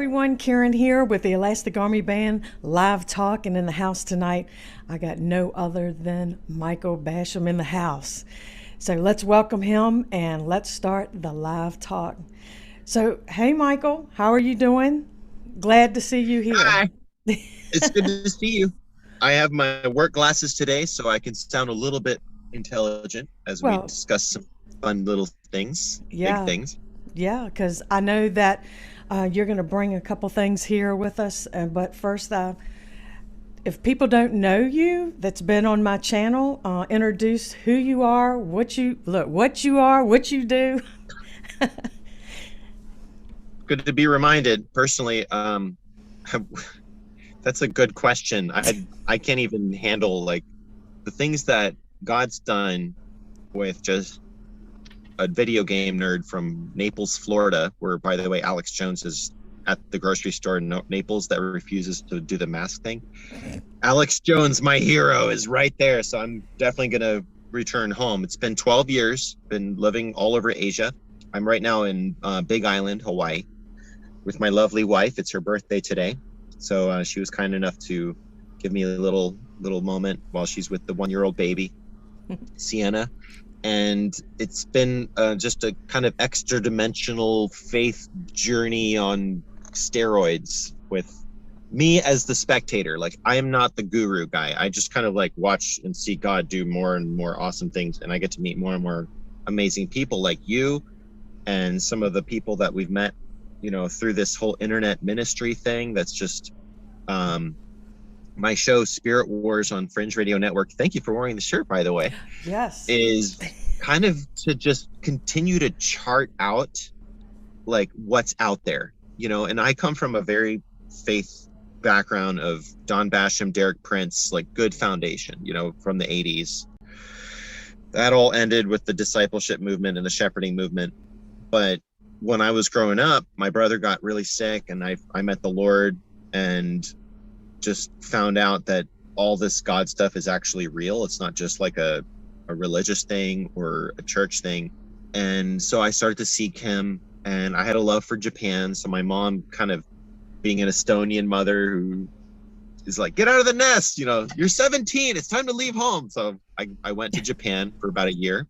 everyone, Karen here with the Elastic Army Band live talk, and in the house tonight I got no other than Michael Basham in the house. So let's welcome him and let's start the live talk. So, hey Michael, how are you doing? Glad to see you here. Hi, it's good to see you. I have my work glasses today, so I can sound a little bit intelligent as we Well, discuss some fun little things, big yeah, things. yeah, because I know that you're going to bring a couple things here with us. But first, if people don't know you that's been on my channel, introduce who you are, what you are, what you do. Good to be reminded. Personally, that's a good question. I can't even handle like the things that God's done with just a video game nerd from Naples, Florida, where, by the way, Alex Jones is at the grocery store in Naples that refuses to do the mask thing. Alex Jones, my hero, is right there. So I'm definitely going to return home. It's been 12 years, been living all over Asia. I'm right now in Big Island, Hawaii, with my lovely wife. It's her birthday today. So she was kind enough to give me a little moment while she's with the 1-year-old baby, Sienna. And it's been just a kind of extra dimensional faith journey on steroids with me as the spectator. Like, I am not the guru guy. I just kind of like watch and see God do more and more awesome things, and I get to meet more and more amazing people like you and some of the people that we've met, through this whole internet ministry thing. That's just my show, Spirit Wars, on Fringe Radio Network. Thank you for wearing the shirt, by the way. Yes. Is kind of to just continue to chart out like what's out there, and I come from a very faith background of Don Basham, Derek Prince, like good foundation, from the 80s. That all ended with the discipleship movement and the shepherding movement. But when I was growing up, my brother got really sick, and I met the Lord and just found out that all this God stuff is actually real. It's not just like a religious thing or a church thing. And so I started to seek him, and I had a love for Japan. So my mom, kind of being an Estonian mother who is like, get out of the nest, you're 17, it's time to leave home. So I went to Japan for about a year.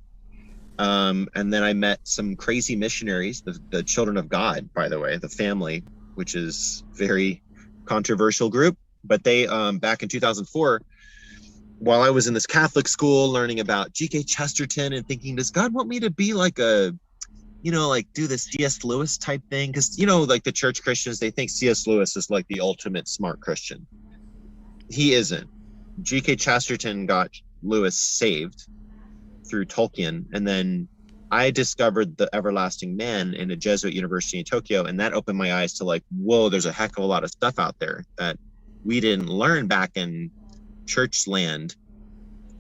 And then I met some crazy missionaries, the Children of God, by the way, the family, which is very controversial group. But they, back in 2004, while I was in this Catholic school learning about G.K. Chesterton and thinking, does God want me to be like like do this C.S. Lewis type thing? Because, like the church Christians, they think C.S. Lewis is like the ultimate smart Christian. He isn't. G.K. Chesterton got Lewis saved through Tolkien. And then I discovered the Everlasting Man in a Jesuit university in Tokyo. And that opened my eyes to like, whoa, there's a heck of a lot of stuff out there that we didn't learn back in church land.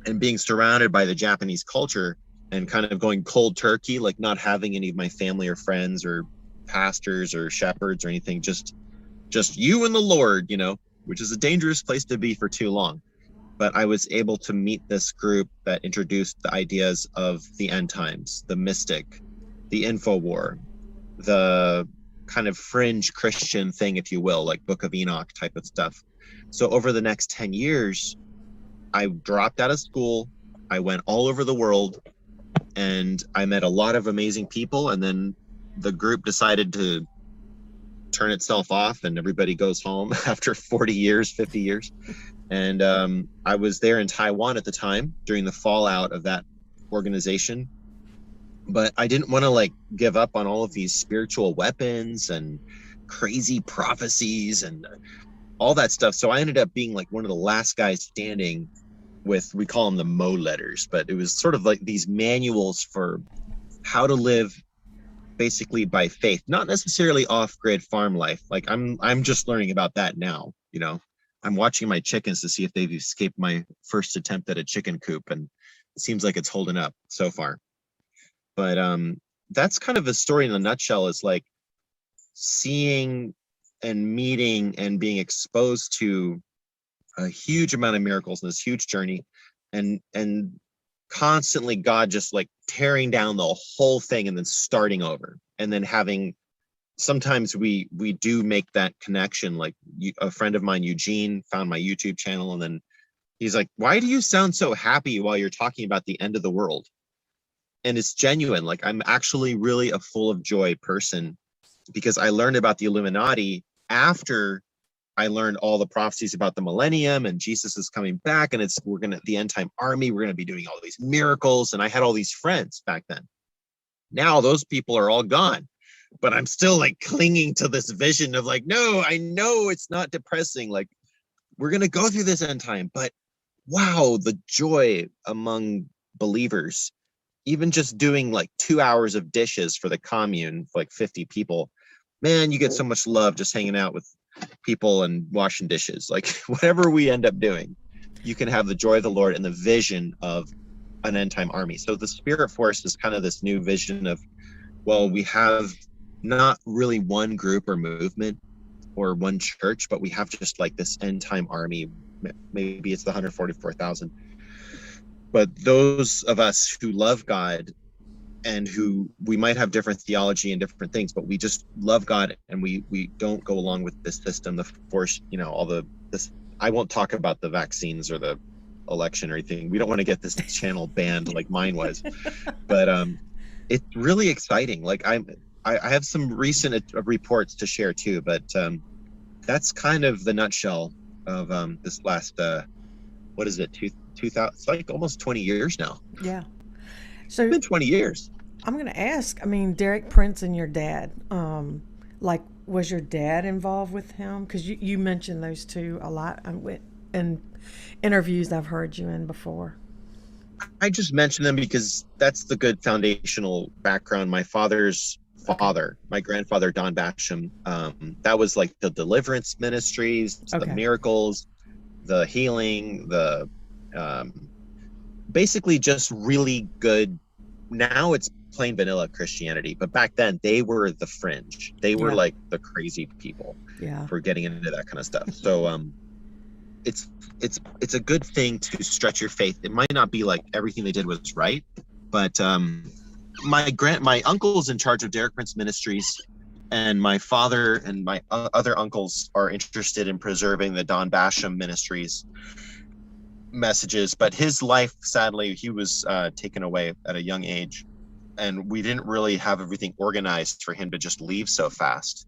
And being surrounded by the Japanese culture and kind of going cold turkey, like not having any of my family or friends or pastors or shepherds or anything, just you and the Lord, which is a dangerous place to be for too long. But I was able to meet this group that introduced the ideas of the end times, the mystic, the infowar, the kind of fringe Christian thing, if you will, like Book of Enoch type of stuff. So over the next 10 years, I dropped out of school. I went all over the world, and I met a lot of amazing people. And then the group decided to turn itself off, and everybody goes home after 40 years, 50 years. And I was there in Taiwan at the time during the fallout of that organization. But I didn't want to like give up on all of these spiritual weapons and crazy prophecies and all that stuff. So I ended up being like one of the last guys standing with, we call them the Mo letters, but it was sort of like these manuals for how to live basically by faith, not necessarily off-grid farm life. Like I'm just learning about that now. I'm watching my chickens to see if they've escaped my first attempt at a chicken coop, and it seems like it's holding up so far. But that's kind of a story in a nutshell, is like seeing and meeting and being exposed to a huge amount of miracles in this huge journey, and constantly God just like tearing down the whole thing and then starting over, and then having sometimes we do make that connection. Like a friend of mine, Eugene, found my YouTube channel, and then he's like, why do you sound so happy while you're talking about the end of the world? And it's genuine. Like, I'm actually really a full of joy person, because I learned about the Illuminati after I learned all the prophecies about the millennium and Jesus is coming back, and we're gonna, the end time army, we're gonna be doing all these miracles. And I had all these friends back then. Now those people are all gone, but I'm still like clinging to this vision of like, no, I know it's not depressing. Like, we're gonna go through this end time, but wow, the joy among believers, even just doing like 2 hours of dishes for the commune, like 50 people, man, you get so much love just hanging out with people and washing dishes. Like, whatever we end up doing, you can have the joy of the Lord and the vision of an end time army. So the Spirit Force is kind of this new vision of, well, we have not really one group or movement or one church, but we have just like this end time army. Maybe it's the 144,000. But those of us who love God, and who, we might have different theology and different things, but we just love God, and we don't go along with this system, the force, all this. I won't talk about the vaccines or the election or anything. We don't want to get this channel banned like mine was. But it's really exciting. Like, I have some recent reports to share too, but that's kind of the nutshell of this last what is it, 2000, it's like almost 20 years now. Yeah. It's So been 20 years. I'm going to ask, I mean, Derek Prince and your dad, like, was your dad involved with him? Because you mentioned those two a lot in interviews I've heard you in before. I just mentioned them because that's the good foundational background. My father's father, my grandfather, Don Basham, that was like the deliverance ministries, the miracles, the healing, the basically just really good. Now it's plain vanilla Christianity, but back then they were the fringe. They were like the crazy people for getting into that kind of stuff. So it's a good thing to stretch your faith. It might not be like everything they did was right, but my uncle's in charge of Derek Prince Ministries, and my father and my other uncles are interested in preserving the Don Basham Ministries messages. But his life, sadly, he was taken away at a young age, and we didn't really have everything organized for him to just leave so fast.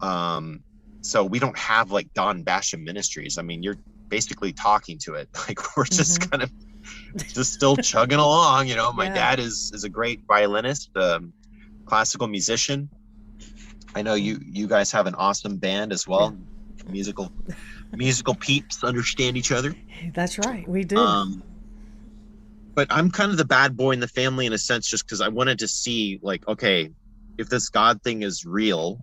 So we don't have like Don Basham Ministries. I mean, you're basically talking to it. Like, we're just kind of just still chugging along. My dad is a great violinist, classical musician. I know you guys have an awesome band as well. Musical peeps understand each other. That's right, we do. But I'm kind of the bad boy in the family in a sense, just because I wanted to see, like, okay, if this God thing is real,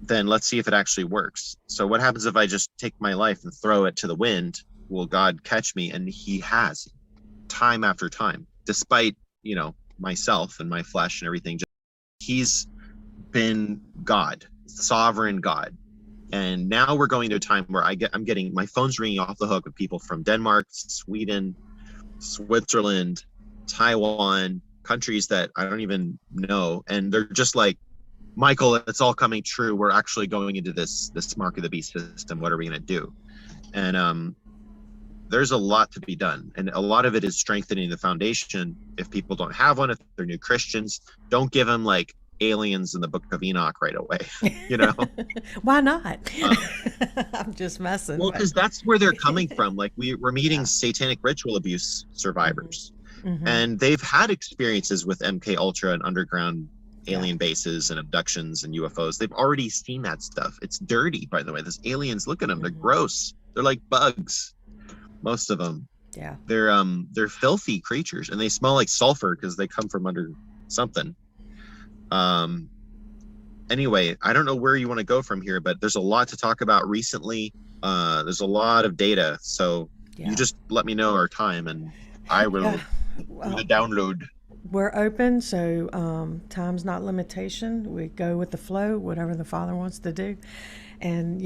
then let's see if it actually works. So what happens if I just take my life and throw it to the wind? Will God catch me? And he has, time after time, despite, myself and my flesh and everything. He's been God, sovereign God. And now we're going to a time where I'm getting, my phone's ringing off the hook with people from Denmark, Sweden, Switzerland, Taiwan, countries that I don't even know. And they're just like, Michael, it's all coming true. We're actually going into this mark of the beast system. What are we going to do? And there's a lot to be done. And a lot of it is strengthening the foundation. If people don't have one, if they're new Christians, don't give them like aliens in the Book of Enoch right away. Why not? I'm just messing. Well, because that's where they're coming from. Like, we're meeting satanic ritual abuse survivors, and they've had experiences with MK Ultra and underground alien bases and abductions and UFOs. They've already seen that stuff. It's dirty, by the way. Those aliens, look at them. They're gross. They're like bugs, most of them. Yeah. They're filthy creatures, and they smell like sulfur because they come from under something. Anyway, I don't know where you want to go from here, but there's a lot to talk about recently. There's a lot of data, so you just let me know our time, and I will do the download. We're open, so time's not limitation. We go with the flow, whatever the Father wants to do. And,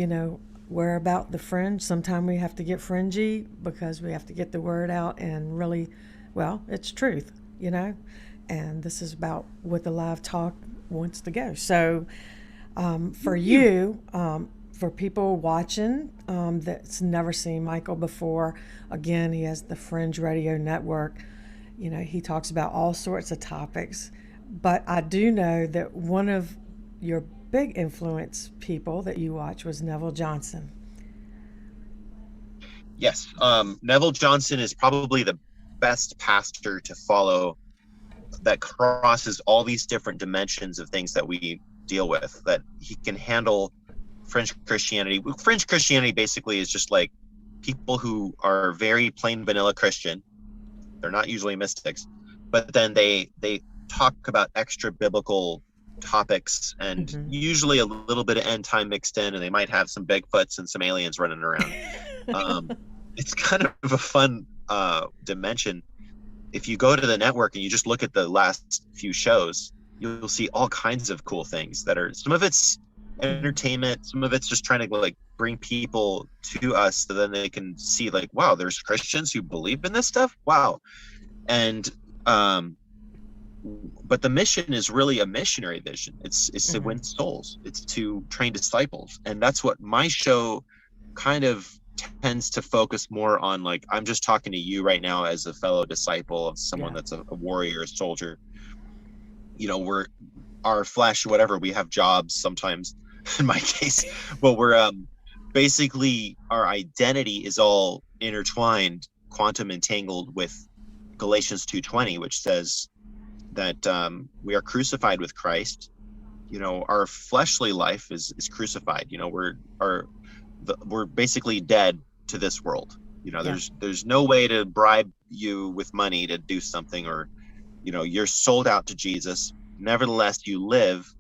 we're about the fringe. Sometimes we have to get fringy because we have to get the word out and really, it's truth, And this is about what the live talk wants to go. So For you, for people watching that's never seen Michael before, again, he has the Fringe Radio Network. You know, he talks about all sorts of topics. But I do know that one of your big influence people that you watch was Neville Johnson. Yes. Neville Johnson is probably the best pastor to follow that crosses all these different dimensions of things that we deal with, that he can handle fringe Christianity. Fringe Christianity basically is just like people who are very plain vanilla Christian. They're not usually mystics, but then they talk about extra biblical topics and usually a little bit of end time mixed in, and they might have some Bigfoots and some aliens running around. It's kind of a fun dimension. If you go to the network and you just look at the last few shows, you'll see all kinds of cool things that are, some of it's entertainment, some of it's just trying to like bring people to us so then they can see like, wow, there's Christians who believe in this stuff. Wow. And but the mission is really a missionary vision. It's to win souls. It's to train disciples. And that's what my show kind of tends to focus more on. Like, I'm just talking to you right now as a fellow disciple of someone that's a warrior, a soldier. You know, we're our flesh, whatever, we have jobs sometimes in my case, but we're basically our identity is all intertwined, quantum entangled with Galatians 2:20, which says that we are crucified with Christ. You know, our fleshly life is crucified. You know, we're basically dead to this world. You know, there's no way to bribe you with money to do something, or, you know, you're sold out to Jesus. Nevertheless, you live,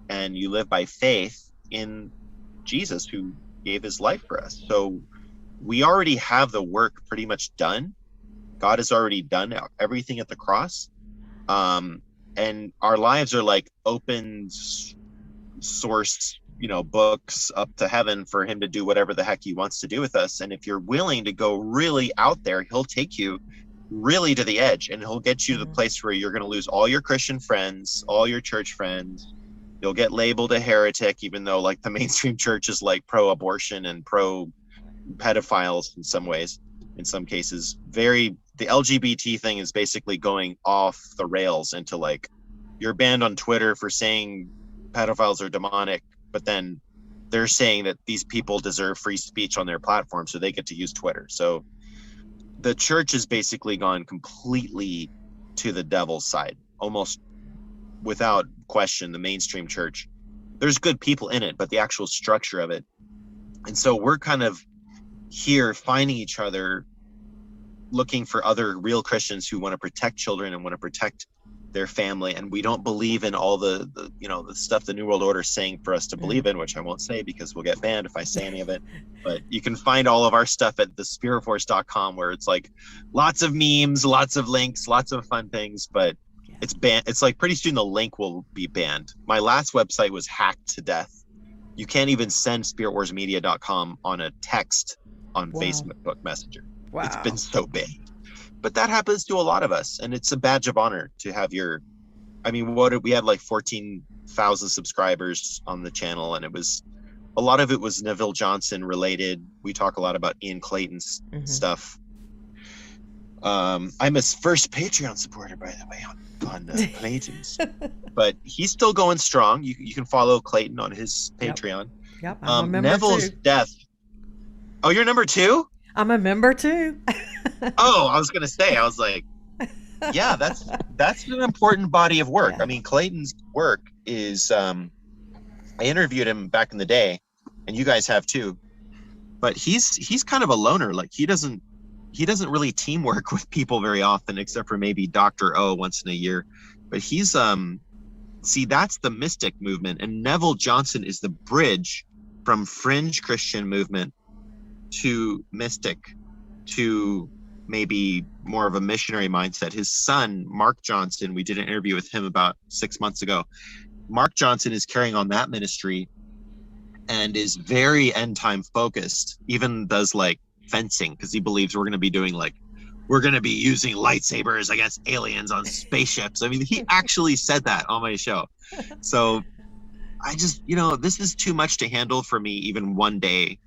and you live by faith in Jesus, who gave his life for us. So we already have the work pretty much done. God has already done everything at the cross. And our lives are like open source, you know, books up to heaven for him to do whatever the heck he wants to do with us. And if you're willing to go really out there, he'll take you really to the edge, and he'll get you to the place where you're going to lose all your Christian friends, all your church friends. You'll get labeled a heretic, even though like the mainstream church is like pro-abortion and pro-pedophiles in some ways, in some cases. The LGBT thing is basically going off the rails into like, you're banned on Twitter for saying pedophiles are demonic, but then they're saying that these people deserve free speech on their platform, so they get to use Twitter. So the church has basically gone completely to the devil's side, almost without question. The mainstream church, there's good people in it, but the actual structure of it. And so we're kind of here finding each other, looking for other real Christians who want to protect children and want to protect their family. And we don't believe in all the you know, the stuff the New World Order is saying for us to believe in, which I won't say because we'll get banned if I say any of it. But you can find all of our stuff at thespiritforce.com, where it's like lots of memes, lots of links, lots of fun things, but it's banned. It's like pretty soon the link will be banned. My last website was hacked to death. You can't even send spiritwarsmedia.com on a text on Facebook Messenger. Wow. It's been so big. But that happens to a lot of us, and it's a badge of honor to have your, I mean, we had like 14,000 subscribers on the channel, and a lot of it was Neville Johnson related. We talk a lot about Ian Clayton's stuff. I'm his first Patreon supporter, by the way, on Clayton's, but he's still going strong. You can follow Clayton on his Patreon. Yep, I'm a member Neville's too. death. Oh, you're number 2? I'm a member too. Oh, I was gonna say, I was like, yeah, that's an important body of work. I mean, Clayton's work is, I interviewed him back in the day, and you guys have too, but he's kind of a loner. Like, he doesn't really teamwork with people very often, except for maybe Dr. O once in a year. But he's see, that's the mystic movement, and Neville Johnson is the bridge from fringe Christian movement to mystic, to maybe more of a missionary mindset. His son, Mark Johnson, we did an interview with him about 6 months ago. Mark Johnson is carrying on that ministry and is very end time focused, even does like fencing, because he believes we're going to be using lightsabers against aliens on spaceships. I mean, he actually said that on my show. So I just, this is too much to handle for me, even one day,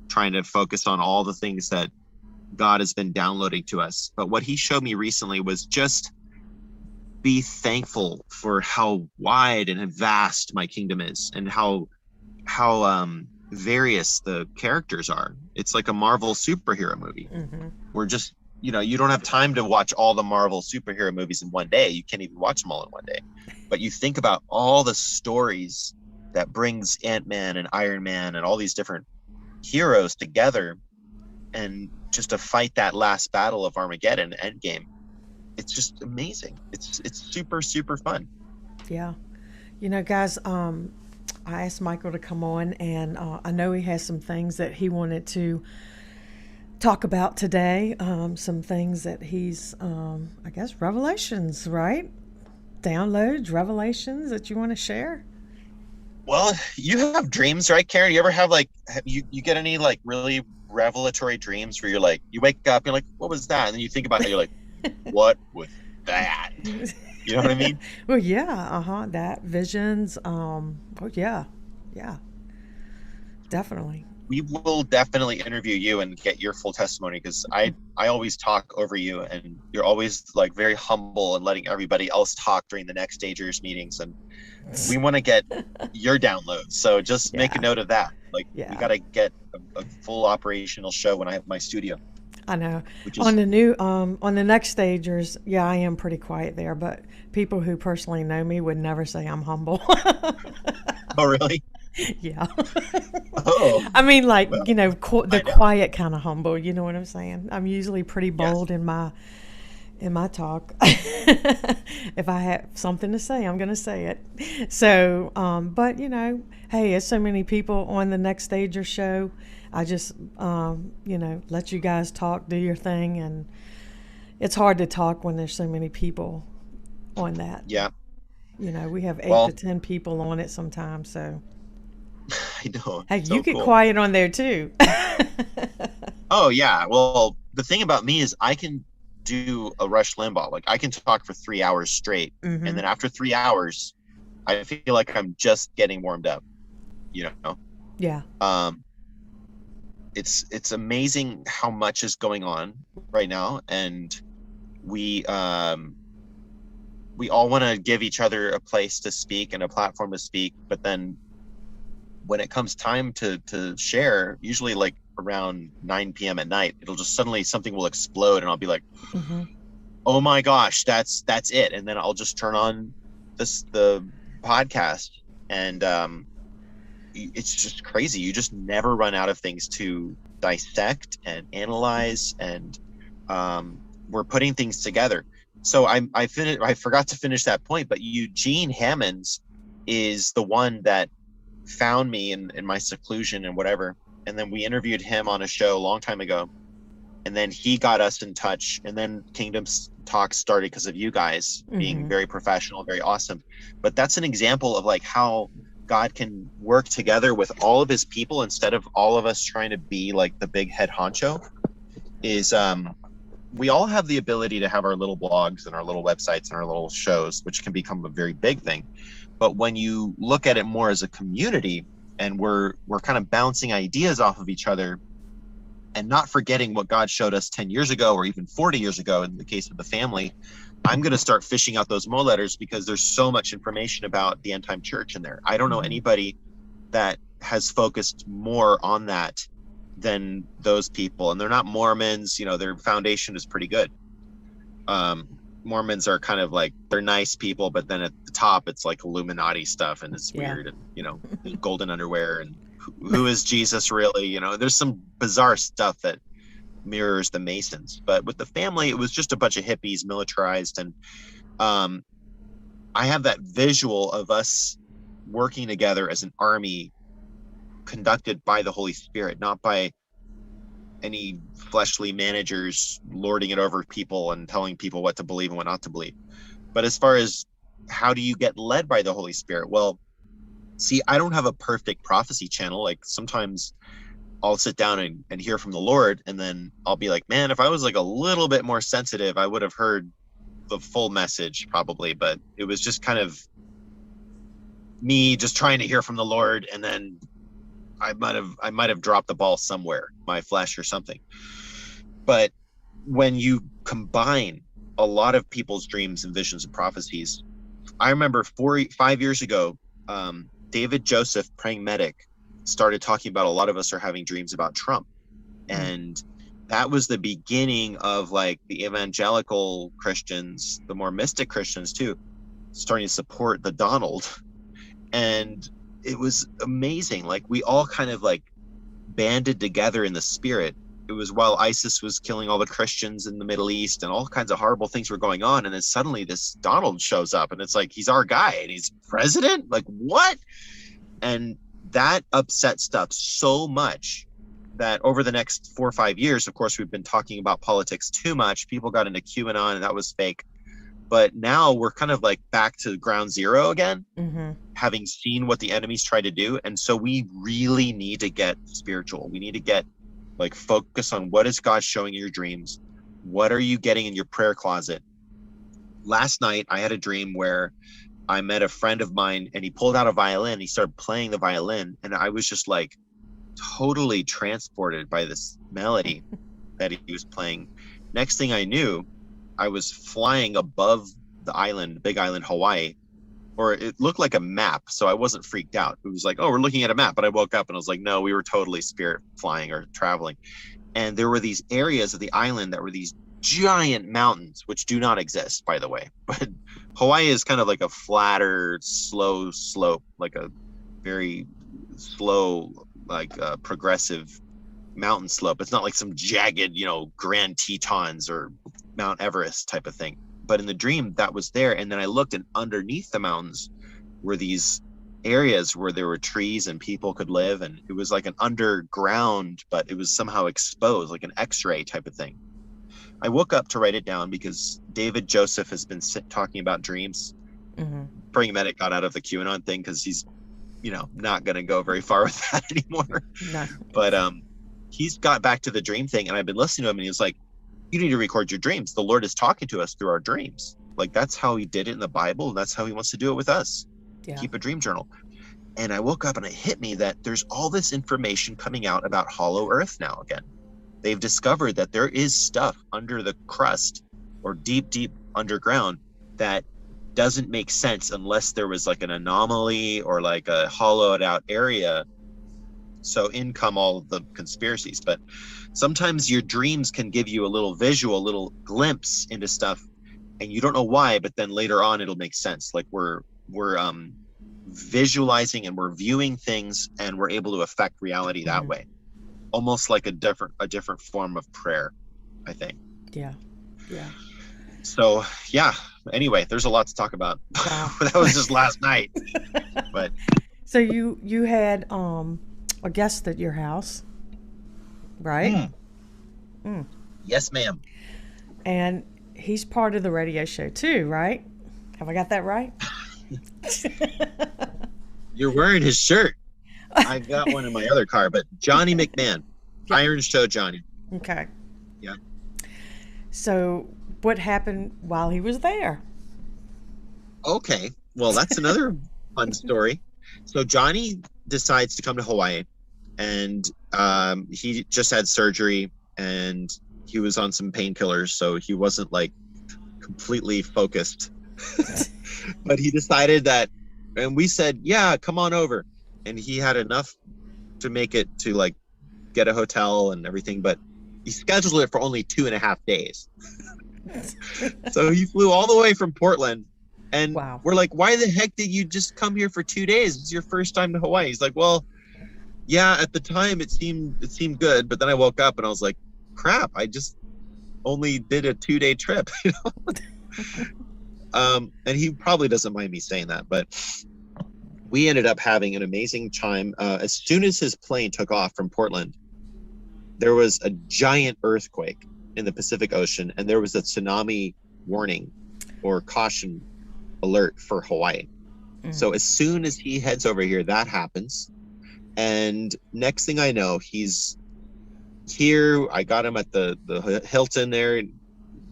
trying to focus on all the things that God has been downloading to us. But what he showed me recently was just be thankful for how wide and vast my kingdom is, and how various the characters are. It's like a Marvel superhero movie. Mm-hmm. We're just, you don't have time to watch all the Marvel superhero movies in one day. You can't even watch them all in one day. But you think about all the stories that brings Ant-Man and Iron Man and all these different heroes together, and just to fight that last battle of Armageddon, Endgame. It's just amazing. It's super, super fun. Yeah. Guys, I asked Michael to come on, and I know he has some things that he wanted to talk about today. Some things that he's, I guess, revelations, right? Downloads, revelations that you want to share? Well, you have dreams, right, Karen? You ever have you get any really revelatory dreams where you're like, you wake up, you're like, what was that? And then you think about it, you're like, what was that? You know what I mean? Well, yeah, that visions. Oh, yeah, definitely. We will definitely interview you and get your full testimony, because I always talk over you, and you're always very humble and letting everybody else talk during the next stagers meetings, and we want to get your downloads. So just make a note of that. We got to get a full operational show when I have my studio. I know. On the next stagers, I am pretty quiet there, but people who personally know me would never say I'm humble. Oh, really? Yeah. Oh. I mean, the quiet kind of humble. You know what I'm saying? I'm usually pretty bold in my talk. If I have something to say, I'm going to say it. So, but hey, there's so many people on the next stager show. I just, let you guys talk, do your thing, and it's hard to talk when there's so many people on that. Yeah. We have 8 to 10 people on it sometimes, so. I know. Hey, you get quiet on there too. Oh yeah. Well, the thing about me is I can do a Rush Limbaugh. I can talk for 3 hours straight, mm-hmm. and then after 3 hours, I feel like I'm just getting warmed up. Yeah. It's amazing how much is going on right now, and we all want to give each other a place to speak and a platform to speak, but then when it comes time to share, usually around 9 p.m. at night, it'll just suddenly something will explode, and I'll be like, mm-hmm. oh my gosh, that's it. And then I'll just turn on the podcast, and it's just crazy. You just never run out of things to dissect and analyze, and we're putting things together. So I forgot to finish that point, but Eugene Hammonds is the one that found me in my seclusion and whatever, and then we interviewed him on a show a long time ago, and then he got us in touch, and then Kingdom Talks started because of you guys being mm-hmm. very professional, very awesome. But that's an example of how God can work together with all of his people instead of all of us trying to be the big head honcho. Is we all have the ability to have our little blogs and our little websites and our little shows, which can become a very big thing. But when you look at it more as a community, and we're kind of bouncing ideas off of each other, and not forgetting what God showed us 10 years ago, or even 40 years ago in the case of the family, I'm going to start fishing out those Mo letters, because there's so much information about the end time church in there. I don't know anybody that has focused more on that than those people. And they're not Mormons, their foundation is pretty good. Mormons are kind of they're nice people, but then at the top it's Illuminati stuff, and it's weird, and golden underwear, and who is Jesus really? There's some bizarre stuff that mirrors the Masons. But with the family, it was just a bunch of hippies, militarized, and I have that visual of us working together as an army conducted by the Holy Spirit, not by any fleshly managers lording it over people and telling people what to believe and what not to believe. But as far as how do you get led by the Holy Spirit? Well, see, I don't have a perfect prophecy channel. Sometimes I'll sit down and hear from the Lord, and then I'll be like, man, if I was a little bit more sensitive, I would have heard the full message probably. But it was just kind of me just trying to hear from the Lord, and then I might have dropped the ball somewhere, my flesh or something. But when you combine a lot of people's dreams and visions and prophecies, I remember 5 years ago, David Joseph, praying medic, started talking about a lot of us are having dreams about Trump. And that was the beginning of like the evangelical Christians, the more mystic Christians too, starting to support the Donald. And it was amazing. Like we all kind of like banded together in the spirit. It was while ISIS was killing all the Christians in the Middle East and all kinds of horrible things were going on. And then suddenly this Donald shows up and it's like, he's our guy and he's president? Like what? And that upset stuff so much that over the next 4 or 5 years, of course, we've been talking about politics too much. People got into QAnon and that was fake. But now we're kind of like back to ground zero again, having seen what the enemies try to do. And so we really need to get spiritual. We need to get like focus on what is God showing you your dreams. What are you getting in your prayer closet? Last night, I had a dream where I met a friend of mine and he pulled out a violin. He started playing the violin. And I was just like totally transported by this melody that he was playing. Next thing I knew, I was flying above the island, big island, Hawaii, or it looked like a map. So I wasn't freaked out. It was like, oh, we're looking at a map. But I woke up and I was like, no, we were totally spirit flying or traveling. And there were these areas of the island that were these giant mountains, which do not exist, by the way. But Hawaii is kind of like a flatter, slow slope, like a very slow, like progressive mountain slope. It's not like some jagged, Grand Tetons or Mount Everest type of thing. But in the dream, that was there. And then I looked, and underneath the mountains were these areas where there were trees and people could live. And it was like an underground, but it was somehow exposed, like an X-ray type of thing. I woke up to write it down because David Joseph has been talking about dreams. Praying medic got out of the QAnon thing because he's, not going to go very far with that anymore. No. But he's got back to the dream thing, and I've been listening to him, and he was like, you need to record your dreams. The Lord is talking to us through our dreams. Like that's how he did it in the Bible, and that's how he wants to do it with us. Yeah. Keep a dream journal. And I woke up and it hit me that there's all this information coming out about hollow earth now again. They've discovered that there is stuff under the crust or deep, deep underground that doesn't make sense unless there was like an anomaly or like a hollowed out area. So in come all of the conspiracies. But sometimes your dreams can give you a little visual, a little glimpse into stuff, and you don't know why, but then later on it'll make sense. Like we're visualizing and we're viewing things, and we're able to affect reality that way. Almost like a different form of prayer, I think. Yeah. So anyway, there's a lot to talk about. Wow. That was just last night. But so you had a guest at your house, right? Yes, ma'am. And he's part of the radio show too, right? Have I got that right? You're wearing his shirt. I got one in my other car, but Johnny McMahon, Iron Show Johnny. Okay. Yeah. So what happened while he was there? Okay. Well, that's another fun story. So Johnny decides to come to Hawaii, and he just had surgery, and he was on some painkillers, so he wasn't like completely focused. But he decided that, and we said, yeah, come on over. And he had enough to make it to like get a hotel and everything, but he scheduled it for only 2.5 days. So he flew all the way from Portland, and we're like, why the heck did you just come here for 2 days? It's your first time to Hawaii. He's like, well, yeah, at the time it seemed good, but then I woke up and I was like, crap, I just only did a 2-day trip, and he probably doesn't mind me saying that, but we ended up having an amazing time. As soon as his plane took off from Portland, there was a giant earthquake in the Pacific Ocean, and there was a tsunami warning or caution alert for Hawaii. So as soon as he heads over here, that happens. And next thing I know, he's here. I got him at the Hilton there,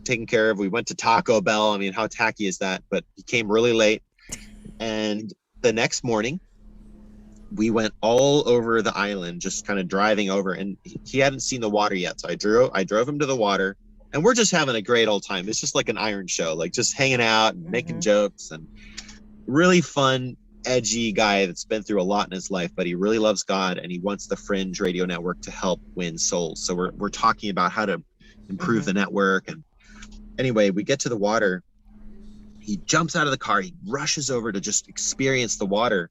taken care of. We went to Taco Bell. I mean, how tacky is that? But he came really late. And the next morning, we went all over the island, just kind of driving over, and he hadn't seen the water yet. So I drove him to the water, and we're just having a great old time. It's just like an iron show, like just hanging out and making jokes, and really fun, edgy guy that's been through a lot in his life, but he really loves God, and he wants the Fringe radio network to help win souls. So we're talking about how to improve the network. And anyway, we get to the water. He jumps out of the car. He rushes over to just experience the water.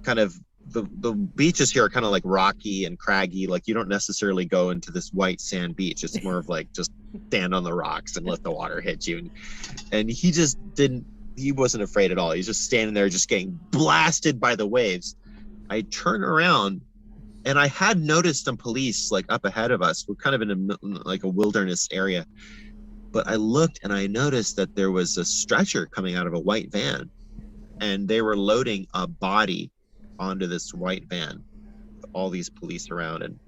Kind of the beaches here are kind of like rocky and craggy. Like you don't necessarily go into this white sand beach. It's more of like just stand on the rocks and let the water hit you. And he just he wasn't afraid at all. He's just standing there, just getting blasted by the waves. I turn around, and I had noticed some police like up ahead of us. We're kind of in a wilderness area. But I looked and I noticed that there was a stretcher coming out of a white van, and they were loading a body onto this white van with all these police around. And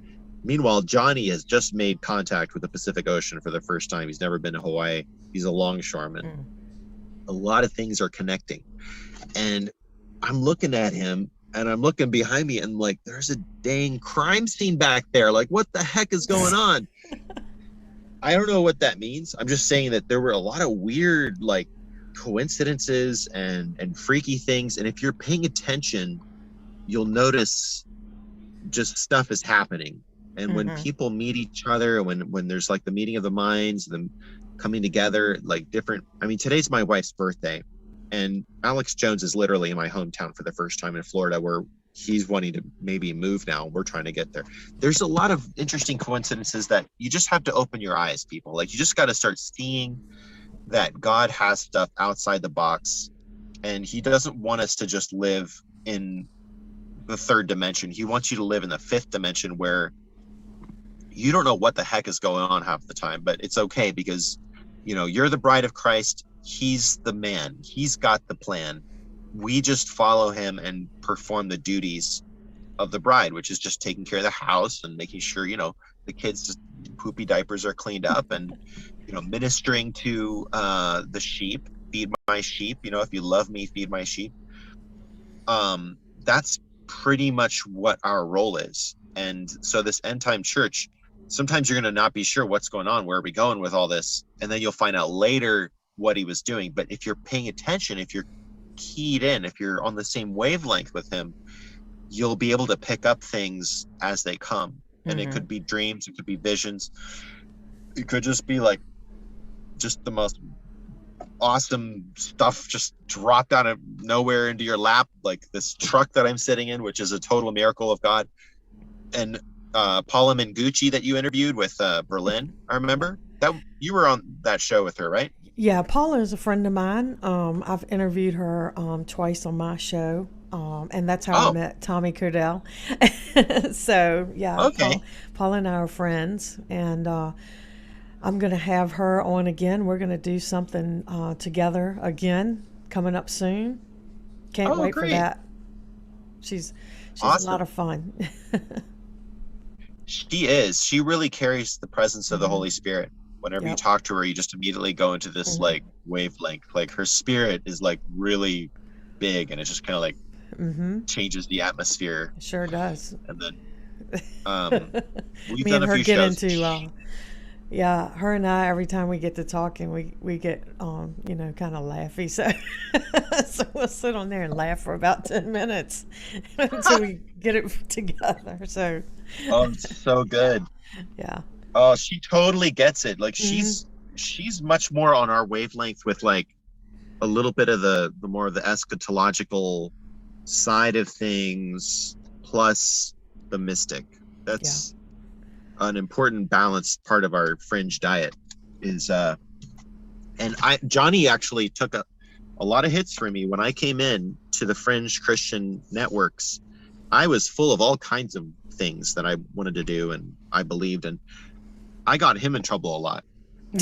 meanwhile, Johnny has just made contact with the Pacific Ocean for the first time. He's never been to Hawaii. He's a longshoreman. A lot of things are connecting. And I'm looking at him, and I'm looking behind me, and like, there's a dang crime scene back there. Like, what the heck is going on? I don't know what that means. I'm just saying that there were a lot of weird like coincidences and freaky things. And if you're paying attention, you'll notice just stuff is happening. And when people meet each other, when there's like the meeting of the minds, them coming together, like different. I mean, today's my wife's birthday, and Alex Jones is literally in my hometown for the first time in Florida, where he's wanting to maybe move now. We're trying to get there. There's a lot of interesting coincidences that you just have to open your eyes, people. Like you just got to start seeing that God has stuff outside the box, and he doesn't want us to just live in the third dimension. He wants you to live in the fifth dimension, where you don't know what the heck is going on half the time, but it's okay, because you know you're the bride of Christ. He's the man. He's got the plan. We just follow him and perform the duties of the bride, which is just taking care of the house and making sure, you know, the kids' just poopy diapers are cleaned up, and, you know, ministering to the sheep. Feed my sheep. You know, if you love me, feed my sheep. That's pretty much what our role is. And so this end time church, sometimes you're going to not be sure what's going on. Where are we going with all this? And then you'll find out later what he was doing. But if you're paying attention, if you're keyed in, if you're on the same wavelength with him, you'll be able to pick up things as they come. And it could be dreams, it could be visions, it could just be like just the most awesome stuff just dropped out of nowhere into your lap, like this truck that I'm sitting in, which is a total miracle of God. And Paula Mengucci that you interviewed with Berlin, I remember that you were on that show with her, right? Yeah, Paula is a friend of mine. I've interviewed her twice on my show, and that's how I met Tommy Cordell. So, yeah, Okay. Paula and I are friends, and I'm going to have her on again. We're going to do something together again coming up soon. Can't wait for Great. that. She's Awesome. a lot of fun. She is. She really carries the presence of the Holy Spirit. Whenever you talk to her, you just immediately go into this like wavelength. Like her spirit is like really big, and it just kind of like changes the atmosphere. It sure does. And then we've Me done and a her few get shows. into yeah, her and I, every time we get to talking, we get you know, kind of laughy. So so we'll sit on there and laugh for about 10 minutes until we get it together. So So good. yeah. Oh, she totally gets it. Like she's much more on our wavelength with like a little bit of the more of the eschatological side of things, plus the mystic. That's an important balanced part of our fringe diet is Johnny actually took a lot of hits for me when I came in to the fringe Christian networks. I was full of all kinds of things that I wanted to do and I believed, and I got him in trouble a lot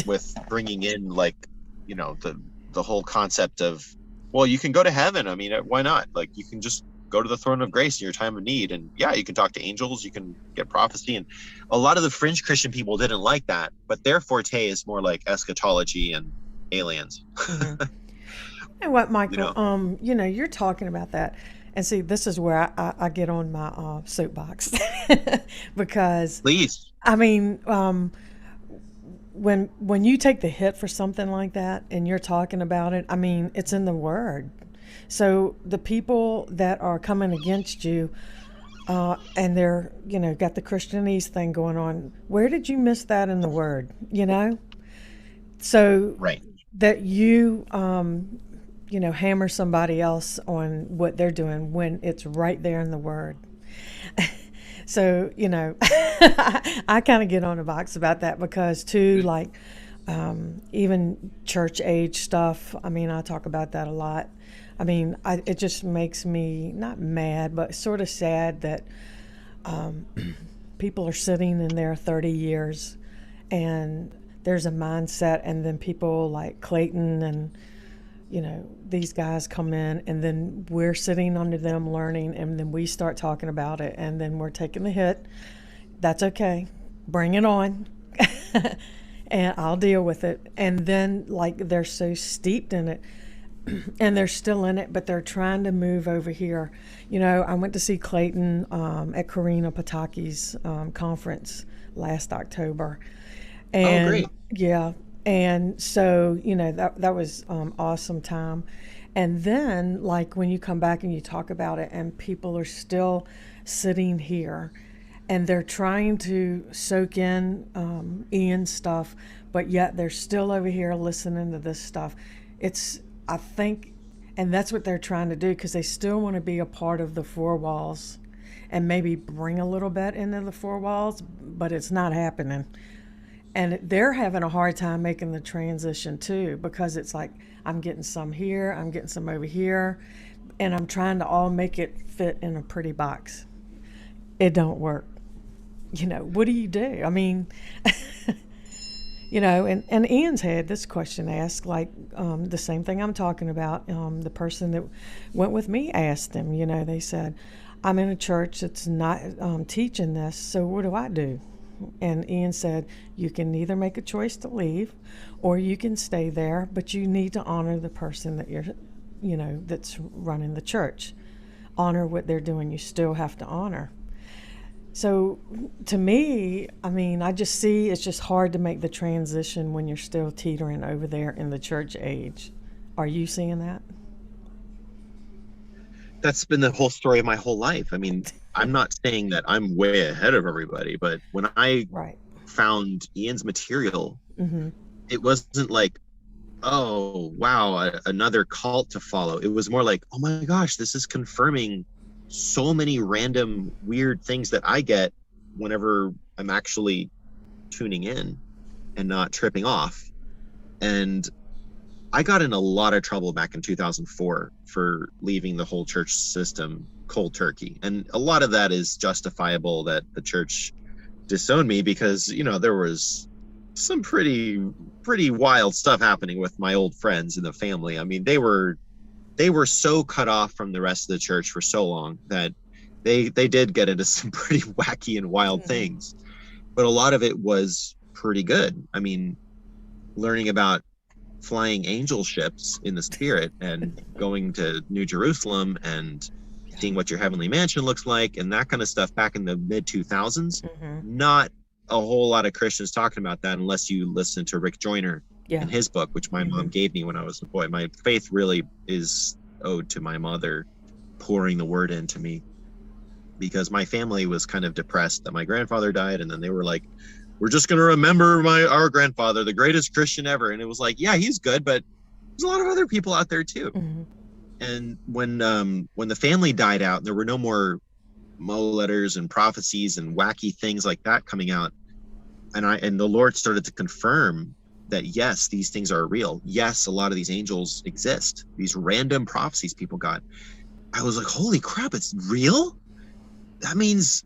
with bringing in like, you know, the whole concept of, well, you can go to heaven. I mean, why not? Like you can just go to the throne of grace in your time of need. And yeah, you can talk to angels, you can get prophecy. And a lot of the fringe Christian people didn't like that, but their forte is more like eschatology and aliens. And what, you Michael? know. You're talking about that, and see, this is where I get on my soapbox because, Please. I mean, when you take the hit for something like that and you're talking about it, I mean, it's in the Word. So the people that are coming against you, and they're got the Christianese thing going on. Where did you miss that in the Word? So Right. that hammer somebody else on what they're doing when it's right there in the Word. So, I kind of get on a box about that because, too, like, even church age stuff, I mean, I talk about that a lot. I mean, it just makes me not mad, but sort of sad that people are sitting in there 30 years and there's a mindset, and then people like Clayton and these guys come in, and then we're sitting under them learning, and then we start talking about it, and then we're taking the hit. That's okay. Bring it on. And I'll deal with it. And then, like, they're so steeped in it, and they're still in it, but they're trying to move over here. I went to see Clayton at Karina Pataki's conference last October. Oh, And great. yeah, and so, that was awesome time. And then, like, when you come back and you talk about it, and people are still sitting here and they're trying to soak in Ian's stuff, but yet they're still over here listening to this stuff. I think, and that's what they're trying to do because they still want to be a part of the four walls and maybe bring a little bit into the four walls, but it's not happening. And they're having a hard time making the transition too, because it's like, I'm getting some here, I'm getting some over here, and I'm trying to all make it fit in a pretty box. It don't work. What do you do? I mean, and Ian's had this question asked, like, the same thing I'm talking about. The person that went with me asked him, they said, I'm in a church that's not teaching this, so what do I do? And Ian said, you can either make a choice to leave or you can stay there, but you need to honor the person that that's running the church. Honor what they're doing. You still have to honor. So to me, I mean, I just see it's just hard to make the transition when you're still teetering over there in the church age. Are you seeing that? That's been the whole story of my whole life. I mean, I'm not saying that I'm way ahead of everybody, but when I Right. found Ian's material, Mm-hmm. it wasn't like, oh, wow, another cult to follow. It was more like, oh my gosh, this is confirming so many random weird things that I get whenever I'm actually tuning in and not tripping off. And I got in a lot of trouble back in 2004 for leaving the whole church system cold turkey. And a lot of that is justifiable, that the church disowned me because, there was some pretty wild stuff happening with my old friends in the family. I mean, they were so cut off from the rest of the church for so long that they did get into some pretty wacky and wild Mm-hmm. things. But a lot of it was pretty good. I mean, learning about flying angel ships in the spirit and going to New Jerusalem and Yeah. seeing what your heavenly mansion looks like and that kind of stuff back in the mid 2000s. Mm-hmm. Not a whole lot of Christians talking about that unless you listen to Rick Joyner Yeah. and his book, which my Mm-hmm. mom gave me when I was a boy. My faith really is owed to my mother pouring the word into me, because my family was kind of depressed that my grandfather died, and then they were like, we're just going to remember our grandfather, the greatest Christian ever. And it was like, yeah, he's good, but there's a lot of other people out there too. Mm-hmm. And when the family died out, there were no more Mo letters and prophecies and wacky things like that coming out. And the Lord started to confirm that, yes, these things are real. Yes, a lot of these angels exist. These random prophecies people got. I was like, holy crap, it's real? That means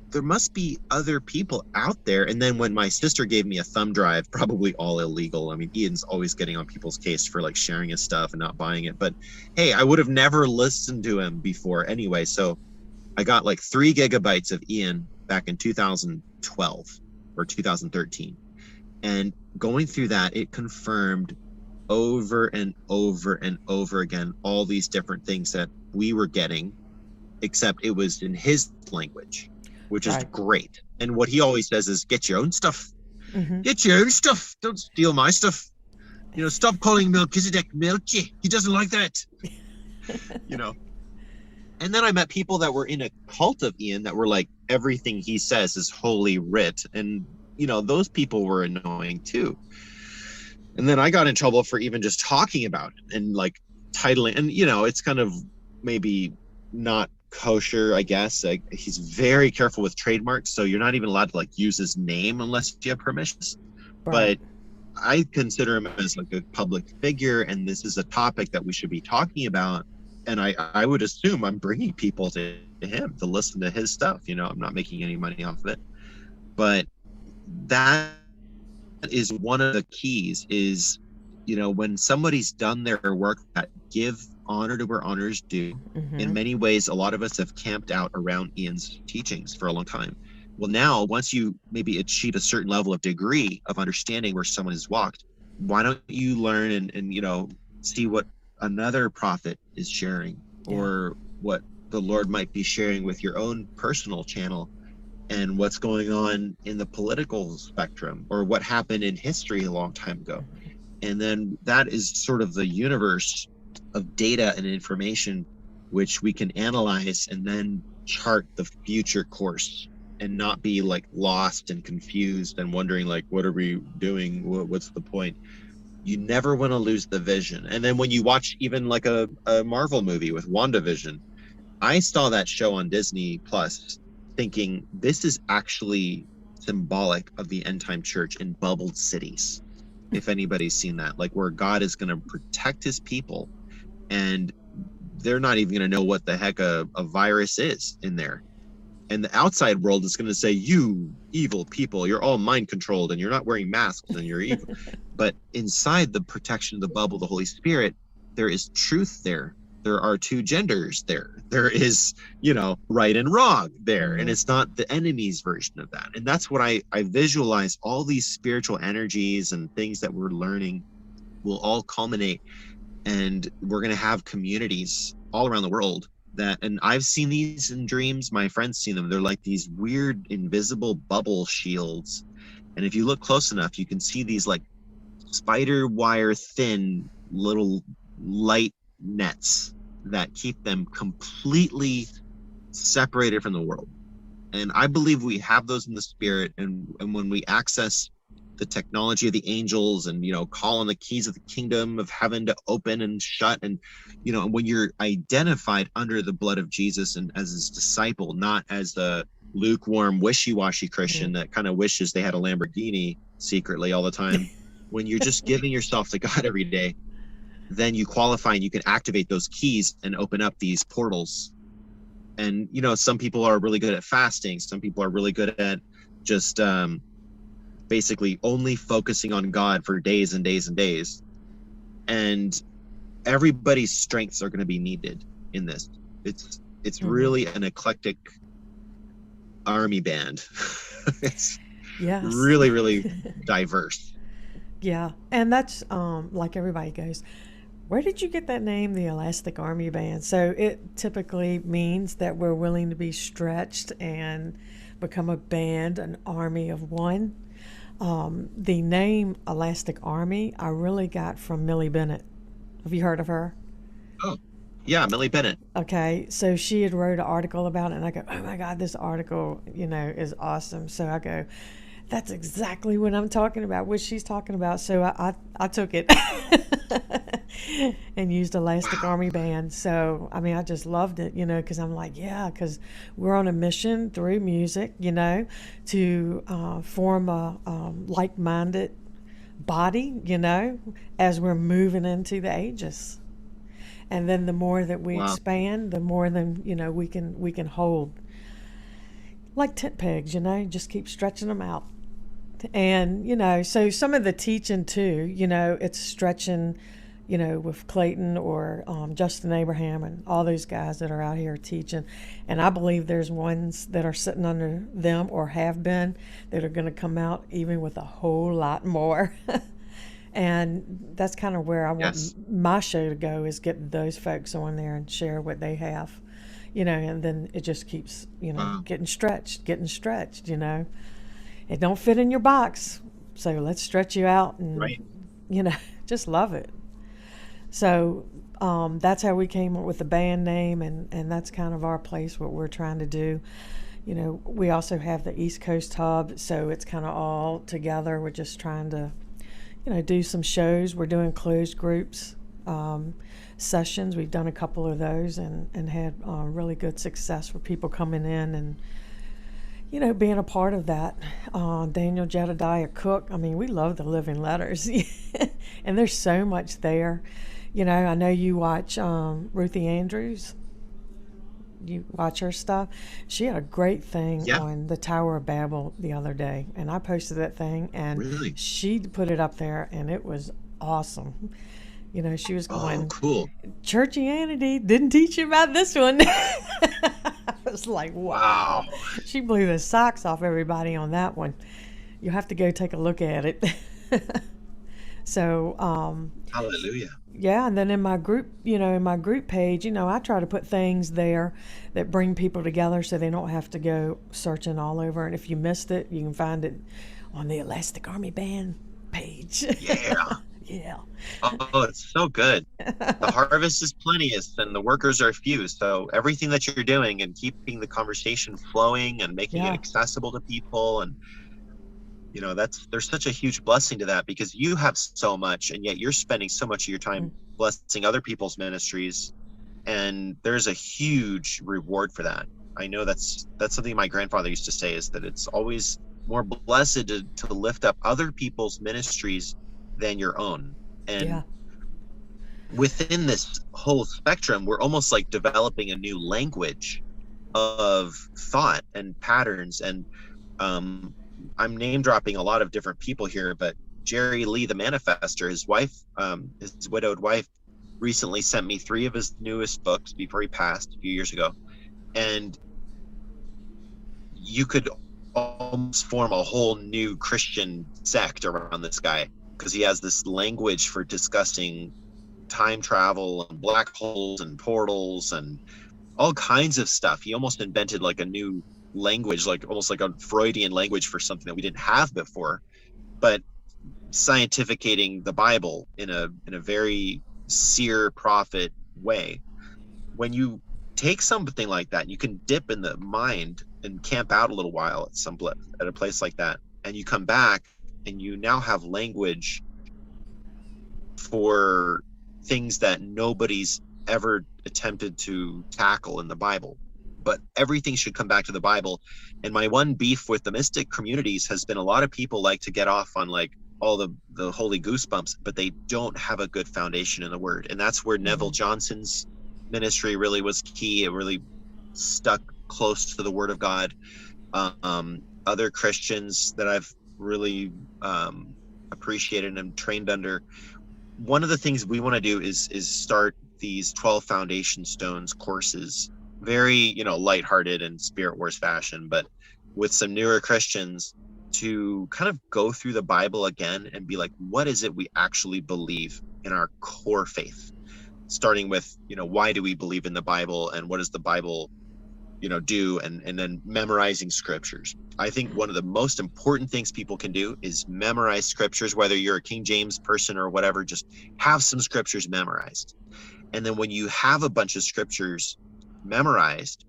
there must be other people out there. And then when my sister gave me a thumb drive, probably all illegal. I mean, Ian's always getting on people's case for like sharing his stuff and not buying it. But hey, I would have never listened to him before anyway. So I got like 3 gigabytes of Ian back in 2012 or 2013. And going through that, it confirmed over and over and over again all these different things that we were getting, except it was in his language, which is Right. great. And what he always says is, get your own stuff. Mm-hmm. Get your own stuff. Don't steal my stuff. Stop calling Melchizedek Melchi. He doesn't like that. You know. And then I met people that were in a cult of Ian that were like, everything he says is holy writ. And, those people were annoying too. And then I got in trouble for even just talking about it and like titling. And, it's kind of maybe not kosher, I guess. Like, he's very careful with trademarks. So you're not even allowed to like use his name unless you have permissions. Right. But I consider him as like a public figure, and this is a topic that we should be talking about. And I would assume I'm bringing people to him to listen to his stuff. I'm not making any money off of it. But that is one of the keys is, when somebody's done their work, that give honor to where honor is due. Mm-hmm. In many ways, a lot of us have camped out around Ian's teachings for a long time. Well, now, once you maybe achieve a certain level of degree of understanding where someone has walked, why don't you learn and see what another prophet is sharing, or what the Lord might be sharing with your own personal channel, and what's going on in the political spectrum, or what happened in history a long time ago. And then that is sort of the universe of data and information which we can analyze and then chart the future course, and not be like lost and confused and wondering like, what are we doing? What's the point? You never want to lose the vision. And then when you watch even like a Marvel movie with WandaVision, I saw that show on Disney Plus thinking this is actually symbolic of the end time church in bubbled cities. If anybody's seen that, like where God is going to protect his people, and they're not even going to know what the heck a virus is in there. And the outside world is going to say, you evil people, you're all mind controlled and you're not wearing masks and you're evil. But inside the protection of the bubble, the Holy Spirit, there is truth there. There are two genders there. There is, right and wrong there. And it's not the enemy's version of that. And that's what I visualize. All these spiritual energies and things that we're learning will all culminate. And we're going to have communities all around the world and I've seen these in dreams. My friends seen them. They're like these weird invisible bubble shields. And if you look close enough, you can see these like spider wire thin little light nets that keep them completely separated from the world. And I believe we have those in the spirit. And when we access the technology of the angels and call on the keys of the kingdom of heaven to open and shut, and when you're identified under the blood of Jesus and as his disciple, not as the lukewarm wishy-washy Christian that kind of wishes they had a Lamborghini secretly all the time, when you're just giving yourself to God every day, then you qualify and you can activate those keys and open up these portals. And some people are really good at fasting, some people are really good at just basically only focusing on God for days and days and days. And everybody's strengths are going to be needed in this. It's really an eclectic army band. It's really, really diverse. Yeah. And that's like everybody goes, where did you get that name, the Elastic Army Band? So it typically means that we're willing to be stretched and become a band, an army of one. The name Elastic Army I really got from Millie Bennett. Have you heard of her? Oh, yeah, Millie Bennett. Okay, so she had wrote an article about it, and I go, oh my God, this article, is awesome. So I go, that's exactly what I'm talking about, what she's talking about. So I took it and used Elastic Army Band. So, I mean, I just loved it, because I'm like, yeah, because we're on a mission through music, to form a like-minded body, as we're moving into the ages. And then the more that we expand, the more than, we can hold. Like tent pegs, just keep stretching them out. And, so some of the teaching too, it's stretching, with Clayton or Justin Abraham and all those guys that are out here teaching. And I believe there's ones that are sitting under them or have been that are going to come out even with a whole lot more. And that's kind of where I Yes. want my show to go, is get those folks on there and share what they have, and then it just keeps, Wow. getting stretched, It don't fit in your box. So let's stretch you out and, Right. you know, just love it. So that's how we came up with the band name, and that's kind of our place, what we're trying to do. We also have the East Coast hub, so it's kind of all together. We're just trying to, do some shows. We're doing closed groups sessions. We've done a couple of those and had really good success for people coming in and, being a part of that. Daniel Jedediah Cook, I mean, we love the living letters. And there's so much there. I know you watch Ruthie Andrews. You watch her stuff. She had a great thing Yeah. on the Tower of Babel the other day, and I posted that thing, and Really. she put it up there, and it was awesome. She was Oh, going, cool. Churchianity didn't teach you about this one. I was like, Wow. wow. She blew the socks off everybody on that one. You'll have to go take a look at it. So, Hallelujah. yeah, and then in my group page, I try to put things there that bring people together so they don't have to go searching all over. And if you missed it, you can find it on the Elastic Army Band page. Yeah. Yeah. Oh, it's so good. The harvest is plenteous and the workers are few. So everything that you're doing and keeping the conversation flowing and making it Yeah. accessible to people, and there's such a huge blessing to that, because you have so much and yet you're spending so much of your time blessing other people's ministries, and there's a huge reward for that. I know that's something my grandfather used to say, is that it's always more blessed to lift up other people's ministries than your own. And Yeah. within this whole spectrum, we're almost like developing a new language of thought and patterns. And I'm name dropping a lot of different people here, but Jerry Lee, the manifester, his wife, his widowed wife, recently sent me 3 of his newest books before he passed a few years ago. And you could almost form a whole new Christian sect around this guy, because he has this language for discussing time travel and black holes and portals and all kinds of stuff. He almost invented like a new language, like almost like a Freudian language for something that we didn't have before, but scientificating the Bible in a very seer prophet way. When you take something like that, you can dip in the mind and camp out a little while at a place like that, and you come back and you now have language for things that nobody's ever attempted to tackle in the Bible. But everything should come back to the Bible. And my one beef with the mystic communities has been, a lot of people like to get off on like all the holy goosebumps, but they don't have a good foundation in the word. And that's where Neville Johnson's ministry really was key. It really stuck close to the word of God. Other Christians that I've really appreciated and trained under, one of the things we want to do is start these 12 foundation stones courses, very lighthearted and Spirit Wars fashion, but with some newer Christians, to kind of go through the Bible again and be like, what is it we actually believe in our core faith, starting with why do we believe in the Bible, and what does the Bible do, and then memorizing scriptures. I think one of the most important things people can do is memorize scriptures, whether you're a King James person or whatever. Just have some scriptures memorized. And then when you have a bunch of scriptures memorized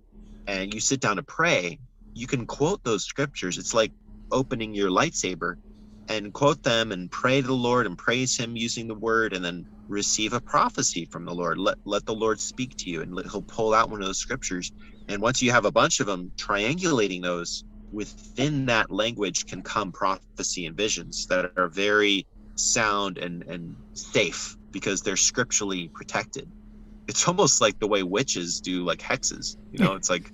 and you sit down to pray, you can quote those scriptures. It's like opening your lightsaber and quote them and pray to the Lord and praise him using the word, and then receive a prophecy from the Lord. Let the Lord speak to you, and he'll pull out one of those scriptures. And once you have a bunch of them, triangulating those within that language can come prophecy and visions that are very sound and safe, because they're scripturally protected. It's almost like the way witches do like hexes. It's like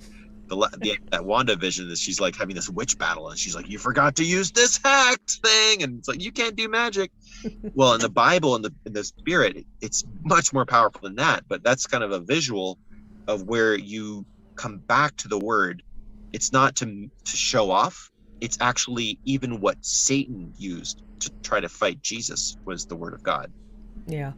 that Wanda vision that she's like having this witch battle, and she's like, you forgot to use this hacked thing, and it's like, you can't do magic. Well, in the Bible and the Spirit, it's much more powerful than that. But that's kind of a visual of where you come back to the word. It's not to show off. It's actually even what Satan used to try to fight Jesus was the word of God. Yeah.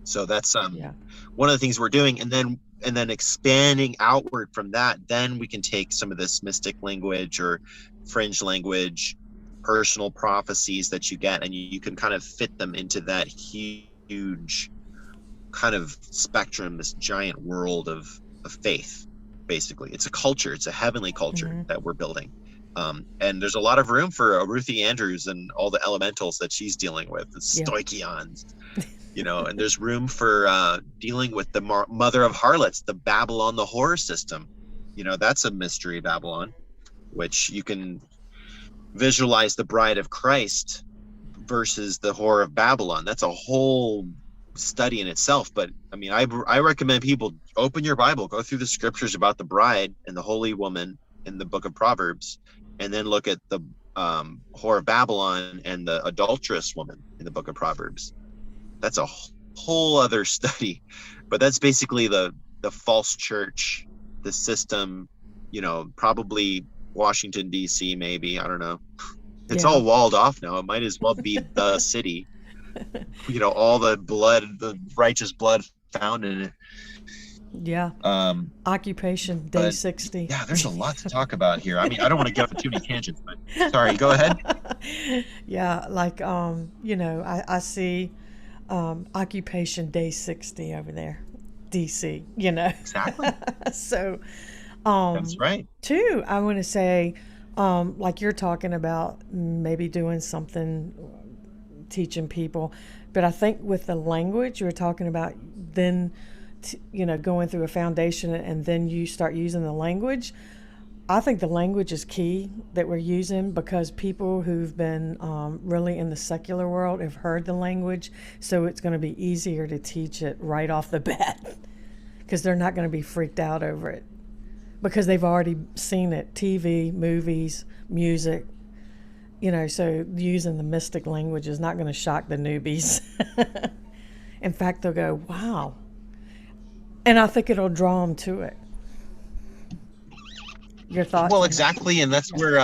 So that's Yeah. one of the things we're doing, and then expanding outward from that. Then we can take some of this mystic language or fringe language, personal prophecies that you get, and you can kind of fit them into that huge kind of spectrum, this giant world of faith. Basically, it's a culture, it's a heavenly culture that we're building. And there's a lot of room for Ruthie Andrews and all the elementals that she's dealing with, the stoichions, and there's room for dealing with the mother of harlots, the Babylon, the horror system. That's a mystery Babylon, which you can visualize the bride of Christ versus the whore of Babylon. That's a whole study in itself. But I mean, I recommend people open your Bible, go through the scriptures about the bride and the holy woman in the book of Proverbs, and then look at the whore of Babylon and the adulterous woman in the book of Proverbs. That's a whole other study, but that's basically the false church, the system, probably Washington, D.C., maybe, I don't know. It's all walled off now. It might as well be the city. All the blood, the righteous blood found in it. Yeah. Occupation Day 60. Yeah, there's a lot to talk about here. I mean, I don't want to get off too many tangents, but sorry, go ahead. Yeah, like I see Occupation Day 60 over there, DC. Exactly. So, that's right. Too, I want to say, like you're talking about maybe doing something, teaching people, but I think with the language you were talking about, then going through a foundation and then you start using the language. I think the language is key that we're using, because people who've been really in the secular world have heard the language, so it's going to be easier to teach it right off the bat, because they're not going to be freaked out over it, because they've already seen it, TV, movies, music, so using the mystic language is not going to shock the newbies. In fact, they'll go, wow. And I think it'll draw them to it. Your thoughts? Well, exactly. And that's where,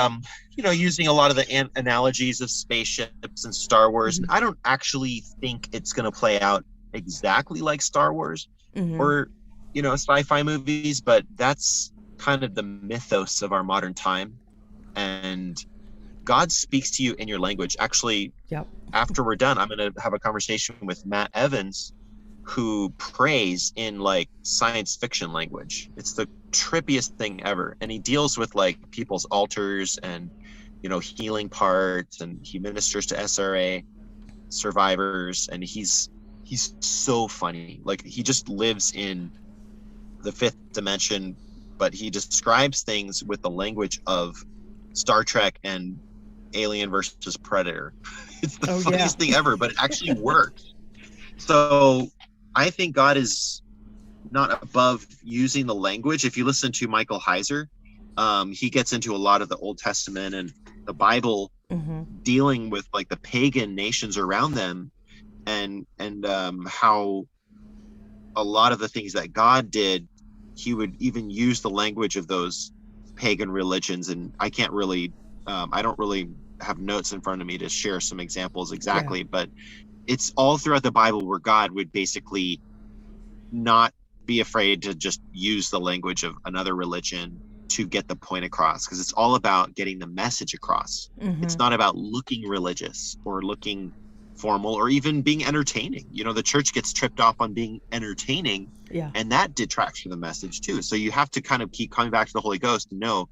using a lot of the analogies of spaceships and Star Wars. I don't actually think it's going to play out exactly like Star Wars or, sci-fi movies, but that's kind of the mythos of our modern time. And God speaks to you in your language. Actually, after we're done, I'm going to have a conversation with Matt Evans, who prays in like science fiction language. It's the trippiest thing ever. And he deals with like people's altars and, healing parts, and he ministers to SRA survivors. And he's so funny. Like, he just lives in the fifth dimension, but he describes things with the language of Star Trek and Alien versus Predator. It's the funniest thing ever, but it actually works. So I think God is not above using the language. If you listen to Michael Heiser, he gets into a lot of the Old Testament and the Bible, dealing with like the pagan nations around them, and how a lot of the things that God did, he would even use the language of those pagan religions. And I can't really, I don't really have notes in front of me to share some examples exactly, but it's all throughout the Bible where God would basically not be afraid to just use the language of another religion to get the point across, because it's all about getting the message across. It's not about looking religious or looking formal or even being entertaining. The church gets tripped off on being entertaining, and that detracts from the message too. So you have to kind of keep coming back to the Holy Ghost and know,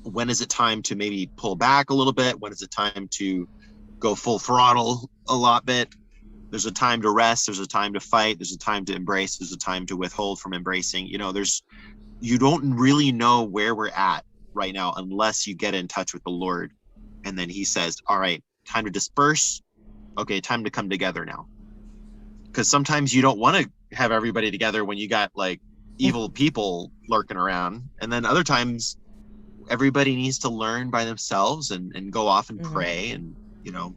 when is it time to maybe pull back a little bit? When is it time to go full throttle a lot bit? There's a time to rest. There's a time to fight. There's a time to embrace. There's a time to withhold from embracing. You don't really know where we're at right now unless you get in touch with the Lord. And then he says, all right, time to disperse. Okay, time to come together now. Because sometimes you don't want to have everybody together when you got like evil people lurking around. And then other times everybody needs to learn by themselves and go off and pray and,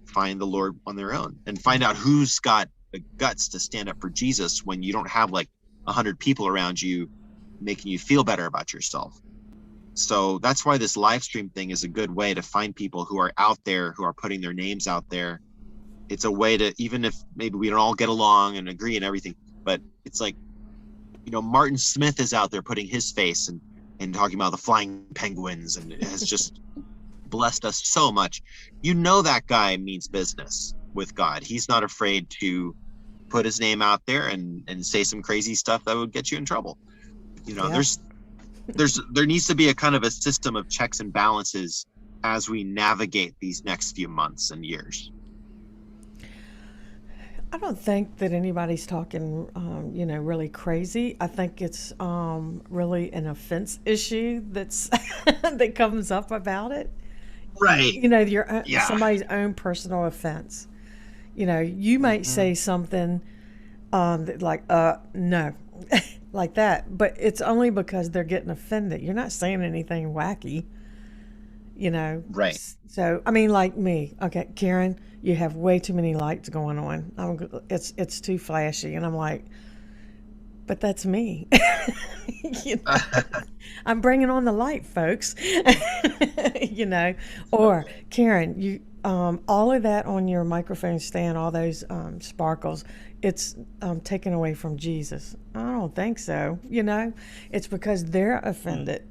find the Lord on their own and find out who's got the guts to stand up for Jesus when you don't have like 100 people around you making you feel better about yourself. So that's why this live stream thing is a good way to find people who are out there, who are putting their names out there. It's a way to, even if maybe we don't all get along and agree and everything, but it's like, Martin Smith is out there putting his face and talking about the flying penguins, and it has just blessed us so much. That guy means business with God. He's not afraid to put his name out there and say some crazy stuff that would get you in trouble. Yeah. There needs to be a kind of a system of checks and balances as we navigate these next few months and years. I don't think that anybody's talking, really crazy. I think it's really an offense issue that's that comes up about it. Right. Your Yeah. somebody's own personal offense. You might say something like, no, like that, but it's only because they're getting offended. You're not saying anything wacky. Right. So I mean, like me, okay, Karen, you have way too many lights going on. It's too flashy, and I'm like, but that's me. you know? I'm bringing on the light, folks. Or Karen, you all of that on your microphone stand, all those sparkles, it's taken away from Jesus. I don't think so. It's because they're offended.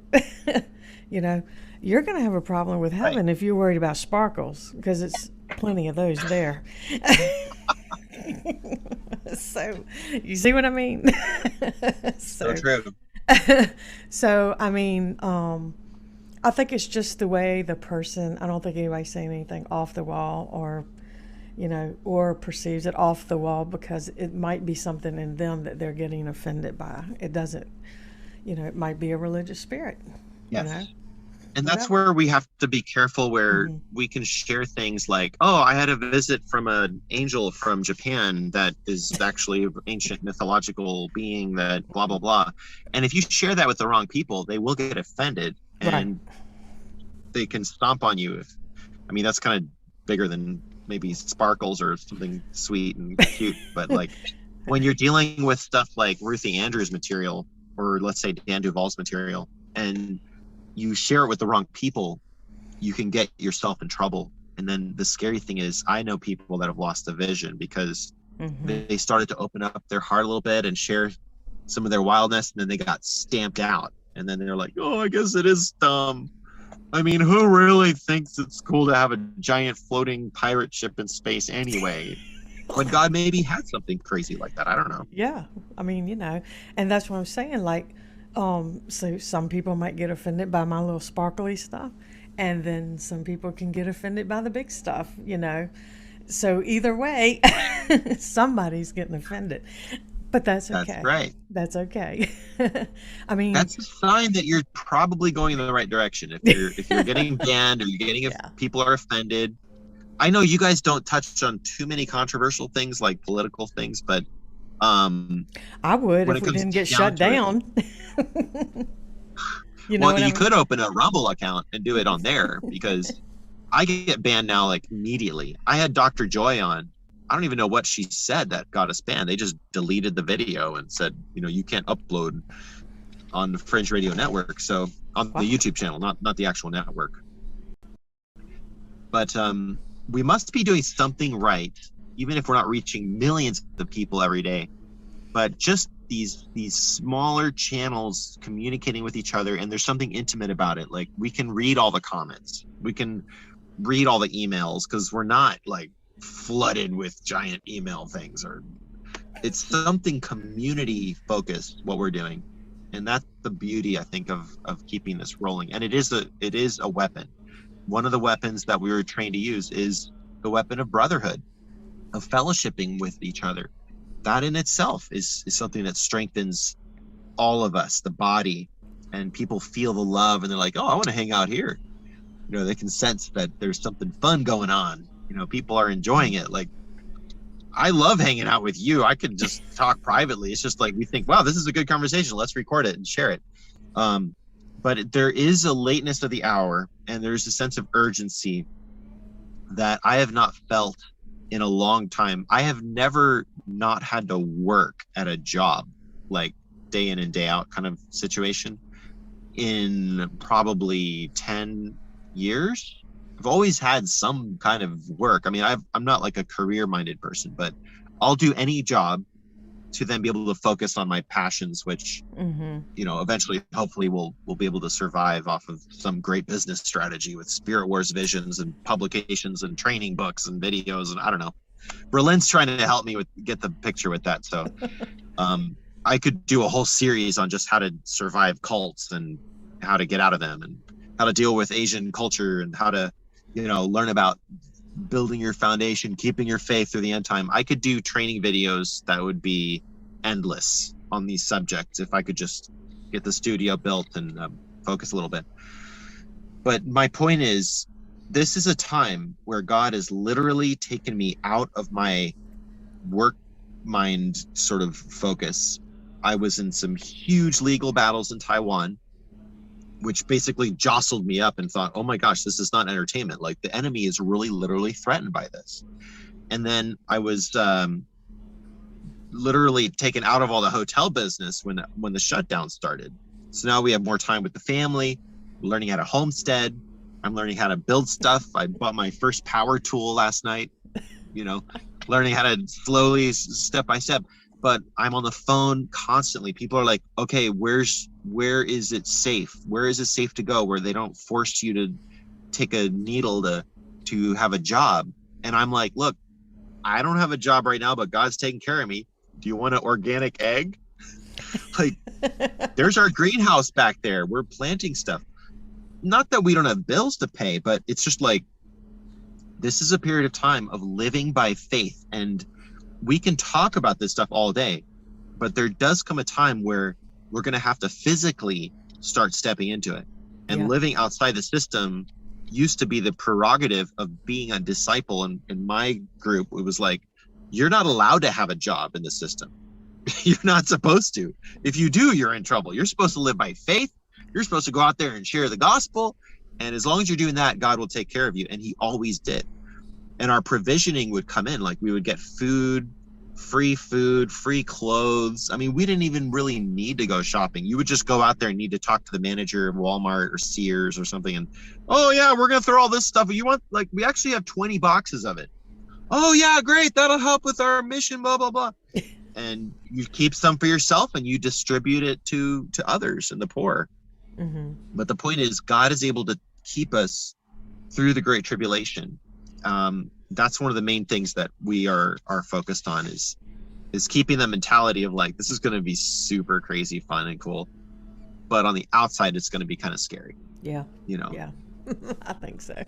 You're going to have a problem with heaven if you're worried about sparkles, because it's plenty of those there. So, you see what I mean? So true. So, I mean, I think it's just the way the person, I don't think anybody's saying anything off the wall or perceives it off the wall, because it might be something in them that they're getting offended by. It doesn't, it might be a religious spirit. Yes. And that's where we have to be careful, where we can share things like, oh, I had a visit from an angel from Japan that is actually an ancient mythological being that blah, blah, blah. And if you share that with the wrong people, they will get offended and they can stomp on you. That's kind of bigger than maybe sparkles or something sweet and cute. But like when you're dealing with stuff like Ruthie Andrews' material, or let's say Dan Duvall's material, and you share it with the wrong people, you can get yourself in trouble. And then the scary thing is, I know people that have lost the vision because they started to open up their heart a little bit and share some of their wildness, and then they got stamped out. And then they're like, oh, I guess it is dumb. Who really thinks it's cool to have a giant floating pirate ship in space anyway? When God maybe had something crazy like that. I don't know. Yeah. And that's what I'm saying. Like, so some people might get offended by my little sparkly stuff, and then some people can get offended by the big stuff, So either way, somebody's getting offended. But that's okay. That's right. That's okay. That's a sign that you're probably going in the right direction. If you're getting banned, or you're getting if people are offended. I know you guys don't touch on too many controversial things like political things, but I would if we didn't get shut down. You could open a Rumble account and do it on there, because I get banned now like immediately. I had Dr. Joy on. I don't even know what she said that got us banned. They just deleted the video and said, you can't upload on the Fringe Radio Network. So on the YouTube channel, not the actual network. But we must be doing something right, even if we're not reaching millions of people every day. But just these smaller channels communicating with each other, and there's something intimate about it. Like, we can read all the comments, we can read all the emails, because we're not like flooded with giant email things, or it's something community focused what we're doing. And that's the beauty, I think, of keeping this rolling. And it is a weapon. One of the weapons that we were trained to use is the weapon of brotherhood, of fellowshipping with each other. That in itself is something that strengthens all of us, the body, and people feel the love, and they're like, oh, I want to hang out here. They can sense that there's something fun going on. People are enjoying it. Like, I love hanging out with you. I could just talk privately. It's just like, we think, wow, this is a good conversation. Let's record it and share it. But there is a lateness of the hour, and there's a sense of urgency that I have not felt in a long time. I have never not had to work at a job, like day in and day out kind of situation. in probably 10 years. I've always had some kind of work. I mean, I'm not like a career-minded person, but I'll do any job to then be able to focus on my passions, which eventually, hopefully, we'll be able to survive off of some great business strategy with Spirit Wars visions and publications and training books and videos, and I don't know. Berlin's trying to help me get the picture with that. So I could do a whole series on just how to survive cults and how to get out of them and how to deal with Asian culture and how to, learn about building your foundation, keeping your faith through the end time. I could do training videos that would be endless on these subjects if I could just get the studio built and focus a little bit. But my point is, this is a time where God has literally taken me out of my work mind sort of focus. I was in some huge legal battles in Taiwan, which basically jostled me up and thought, oh my gosh, this is not entertainment. Like, the enemy is really literally threatened by this. And then I was literally taken out of all the hotel business when the shutdown started. So now we have more time with the family, learning how to homestead. I'm learning how to build stuff. I bought my first power tool last night, learning how to slowly, step by step. But I'm on the phone constantly. People are like, okay, where is it safe? Where is it safe to go where they don't force you to take a needle to have a job? And I'm like, look, I don't have a job right now, but God's taking care of me. Do you want an organic egg? Like, there's our greenhouse back there. We're planting stuff. Not that we don't have bills to pay, but it's just like, this is a period of time of living by faith. And we can talk about this stuff all day, but there does come a time where we're going to have to physically start stepping into it. And living outside the system used to be the prerogative of being a disciple. And in my group, it was like, you're not allowed to have a job in the system. You're not supposed to. If you do, you're in trouble. You're supposed to live by faith. You're supposed to go out there and share the gospel. And as long as you're doing that, God will take care of you. And he always did. And our provisioning would come in. Like, we would get food, free clothes. I mean, we didn't even really need to go shopping. You would just go out there and need to talk to the manager of Walmart or Sears or something. And, oh yeah, we're going to throw all this stuff. You want, like, we actually have 20 boxes of it. Oh yeah, great. That'll help with our mission, blah, blah, blah. And you keep some for yourself and you distribute it to others and the poor. But the point is, God is able to keep us through the Great Tribulation. That's one of the main things that we are focused on is keeping the mentality of like, this is going to be super crazy fun and cool, but on the outside it's going to be kind of scary. Yeah. I think so.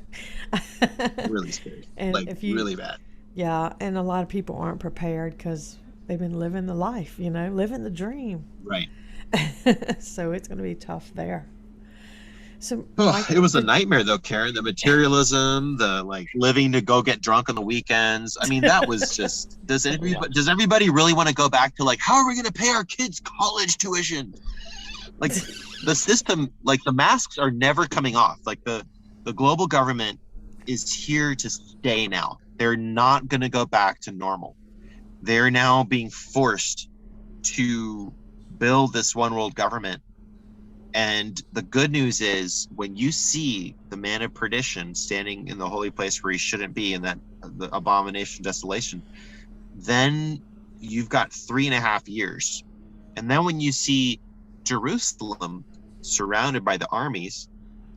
Really scary. And like, really bad. Yeah, and a lot of people aren't prepared because they've been living the life, living the dream. Right. So it's going to be tough there. So it was a nightmare though, Karen. The materialism, the like living to go get drunk on the weekends. I mean, that was just. Does everybody really want to go back to like, how are we going to pay our kids college tuition? Like, the system, like the masks are never coming off. Like the global government is here to stay now. They're not going to go back to normal. They're now being forced to build this one world government. And the good news is, when you see the man of perdition standing in the holy place where he shouldn't be, in that the abomination desolation, then you've got 3.5 years. And then when you see Jerusalem surrounded by the armies,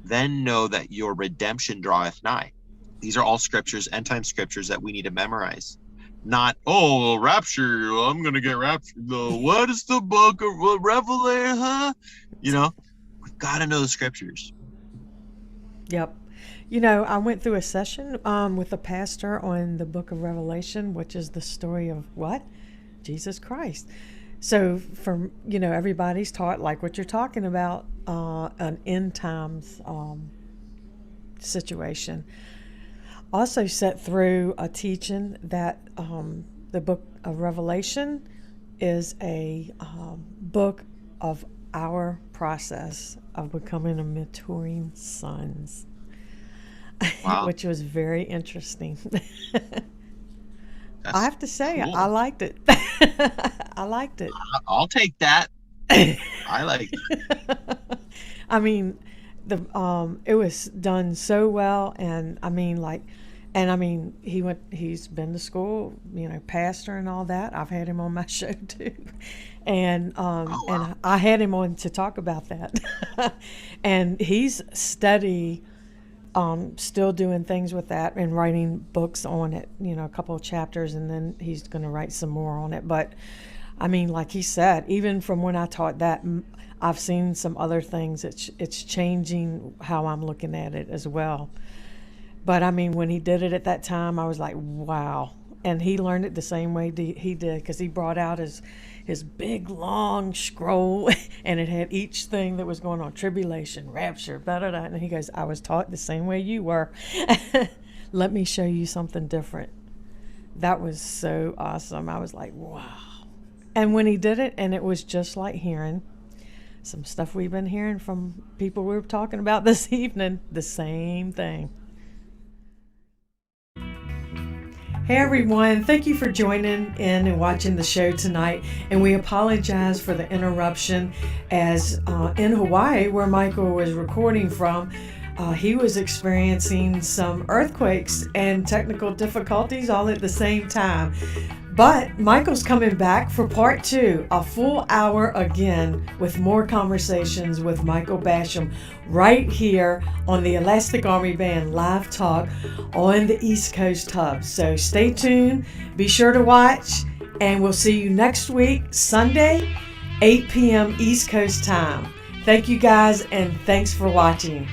then know that your redemption draweth nigh. These are all scriptures, end time scriptures that we need to memorize. Not, rapture, I'm going to get raptured. What is the book of Revelation, huh? We've got to know the scriptures. Yep. I went through a session with a pastor on the book of Revelation, which is the story of what? Jesus Christ. So everybody's taught like what you're talking about, an end times situation. Also set through a teaching that the book of Revelation is a book of our process of becoming a maturing sons. Wow. Which was very interesting. I have to say, cool. I liked it. I liked it. I'll take that. I like it. I mean, it was done so well, and he's been to school, pastor and all that. I've had him on my show too, Oh wow. and I had him on to talk about that, and he's steady. Still doing things with that and writing books on it, a couple of chapters, and then he's going to write some more on it. But like he said, even from when I taught that, I've seen some other things. It's changing how I'm looking at it as well. But when he did it at that time, I was like, wow. And he learned it the same way he did, because he brought out his big long scroll and it had each thing that was going on: tribulation, rapture, blah, blah, blah. And he goes, I was taught the same way you were. Let me show you something different. That was so awesome. I was like, wow. And when he did it, and it was just like hearing some stuff we've been hearing from people we were talking about this evening, the same thing. Hey everyone, thank you for joining in and watching the show tonight. And we apologize for the interruption, as in Hawaii, where Michael was recording from, he was experiencing some earthquakes and technical difficulties all at the same time. But Michael's coming back for part 2, a full hour again, with more conversations with Michael Basham right here on the Elastic Army Band Live Talk on the East Coast Hub. So stay tuned, be sure to watch, and we'll see you next week, Sunday, 8 p.m. East Coast time. Thank you guys, and thanks for watching.